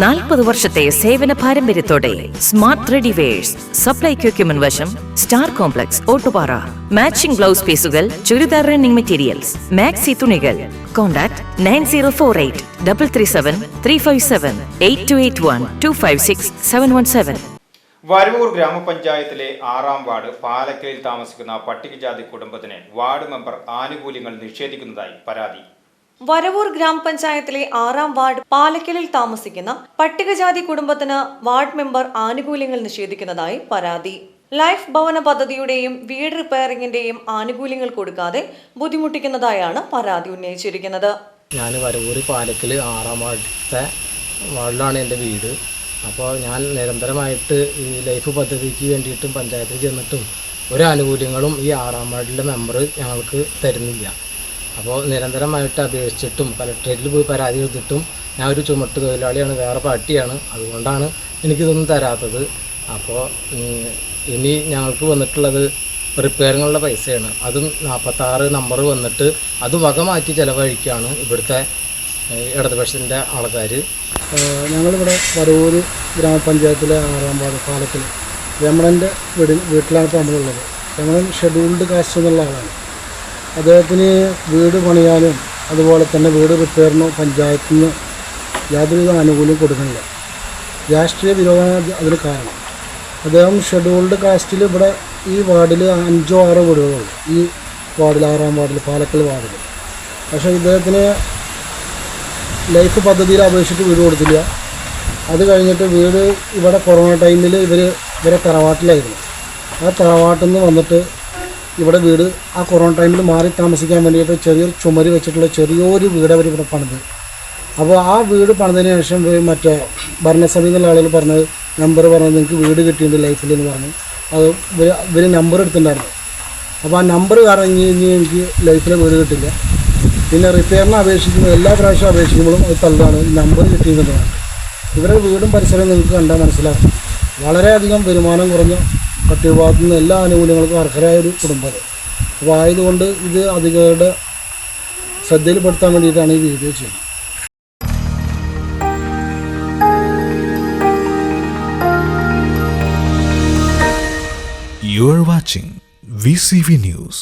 40 വർഷത്തെ സേവന പാരമ്പര്യത്തോടെ smart റെഡിവെയർസ് supply equipment വശം star complex Ottupara matching blouse പീസുകൾ ചുരിദാർ റണ്ണിംഗ് മെറ്റീരിയൽസ് മാക്സി തുണികൾ കോൺടാക്ട് 9048 337 357 8281 256 717. വരവൂർ ഗ്രാമപഞ്ചായത്തിലെ 6-ാം വാർഡ് പാലക്കലിൽ താമസിക്കുന്ന പട്ടികജാതി കുടുംബത്തിന് വാർഡ് മെമ്പർ ആനുകൂല്യങ്ങൾ നിഷേധിക്കുന്നതായി പരാതി. വരവൂർ ഗ്രാമപഞ്ചായത്തിലെ 6-ാം വാർഡ് പാലക്കലിൽ താമസിക്കുന്ന പട്ടികജാതി കുടുംബത്തിന് വാർഡ് മെമ്പർ ആനുകൂല്യങ്ങൾ നിഷേധിക്കുന്നതായി പരാതി. ലൈഫ് ഭവന പദ്ധതിയുടെയും വീട് റിപ്പയറിംഗിന്റെയും ആനുകൂല്യങ്ങൾ കൊടുക്കാതെ ബുദ്ധിമുട്ടിക്കുന്നതായാണ് പരാതി ഉന്നയിച്ചിരിക്കുന്നത്. ഞാൻ വരവൂർ പാലക്കൽ 6-ാം വാർഡിലാണ് എൻ്റെ വീട്. അപ്പോൾ ഞാൻ നിരന്തരമായിട്ട് ഈ ലൈഫ് പദ്ധതിക്ക് വേണ്ടിയിട്ടും പഞ്ചായത്തിൽ ചെന്നിട്ടും ഒരു ആനുകൂല്യങ്ങളും ഈ 6-ാം വാർഡിലെ മെമ്പർ ഞങ്ങൾക്ക് തരുന്നില്ല. അപ്പോൾ നിരന്തരമായിട്ട് അപേക്ഷിച്ചിട്ടും കലക്ട്രേറ്റിൽ പോയി പരാതി എടുത്തിട്ടും ഞാൻ ഒരു ചുമട്ട് തൊഴിലാളിയാണ്, വേറെ പാർട്ടിയാണ്, അതുകൊണ്ടാണ് എനിക്കിതൊന്നും തരാത്തത്. അപ്പോൾ ഇനി ഞങ്ങൾക്ക് വന്നിട്ടുള്ളത് റിപ്പയറിങ്ങുള്ള പൈസയാണ്. അതും 46 നമ്പർ വന്നിട്ട് അത് വക മാറ്റി ചിലവഴിക്കുകയാണ് ഇവിടുത്തെ ഇടതുപക്ഷത്തിൻ്റെ ആൾക്കാർ. ഞങ്ങളിവിടെ വരവൂർ ഗ്രാമപഞ്ചായത്തിലെ 6-ാം വാർഡ് പാലക്കൽ രമണൻ്റെ വീട്ടിലാണ് ഇപ്പോൾ നമ്മളുള്ളത്. രമണൻ ഷെഡ്യൂൾഡ് കാസ്റ്റ് എന്നുള്ള ആളാണ്. അദ്ദേഹത്തിന് വീട് പണിയാനും അതുപോലെ തന്നെ വീട് റിപ്പയറിനും പഞ്ചായത്തിൽ നിന്ന് യാതൊരുവിധ ആനുകൂല്യം കൊടുക്കുന്നില്ല. രാഷ്ട്രീയ വിരോധമാണ് അതിന് കാരണം. അദ്ദേഹം ഷെഡ്യൂൾഡ് കാസ്റ്റിൽ ഇവിടെ ഈ വാർഡിൽ 5-6 വീടുകളുള്ളൂ. ഈ വാർഡിൽ 6-ാം വാർഡിൽ പാലക്കൽ വാർഡിൽ. പക്ഷേ ഇദ്ദേഹത്തിന് ലൈഫ് പദ്ധതിയിൽ അപേക്ഷിച്ചിട്ട് വീട് കൊടുത്തില്ല. അത് കഴിഞ്ഞിട്ട് വീട് ഇവിടെ കൊറോണ ടൈമിൽ ഇവരെ തറവാട്ടിലായിരുന്നു. ആ തറവാട്ടിൽ നിന്ന് വന്നിട്ട് ഇവിടെ വീട് ആ കൊറോണ ടൈമിൽ മാറി താമസിക്കാൻ വേണ്ടിയിട്ട് ചെറിയൊരു ചുമര് വെച്ചിട്ടുള്ള ചെറിയൊരു വീട് അവർ ഇവിടെ പണിത്. അപ്പോൾ ആ വീട് പണിതതിന് ശേഷം മറ്റേ ഭരണസമിതി എന്നുള്ള ആളുകൾ പറഞ്ഞത് നമ്പർ പറഞ്ഞത് നിങ്ങൾക്ക് വീട് കിട്ടിയിട്ടുണ്ട് ലൈഫിൽ എന്ന് പറഞ്ഞു. അത് ഇവർ നമ്പർ എടുത്തിട്ടുണ്ടായിരുന്നു. അപ്പോൾ ആ നമ്പർ കാരണം ഇനി എനിക്ക് ലൈഫിലെ വീട് കിട്ടില്ല. പിന്നെ റിപ്പയറിന് അപേക്ഷിക്കുമ്പോൾ എല്ലാ പ്രാവശ്യം അപേക്ഷിക്കുമ്പോഴും അത് തള്ളാണ് ഈ നമ്പർ കിട്ടിയിരുന്നതാണ്. ഇവരുടെ വീടും പരിസരവും നിങ്ങൾക്ക് കണ്ടാൽ മനസ്സിലാകും. വളരെയധികം വരുമാനം കുറഞ്ഞ പട്ടികഭാഗത്തു നിന്ന് എല്ലാ ആനുകൂല്യങ്ങൾക്കും അർഹരായ ഒരു കുടുംബം. അപ്പോൾ ആയതുകൊണ്ട് ഇത് അധികൃതരുടെ ശ്രദ്ധയിൽപ്പെടുത്താൻ വേണ്ടിയിട്ടാണ് ഈ വീഡിയോ ചെയ്യുന്നത്. You are watching VCV News.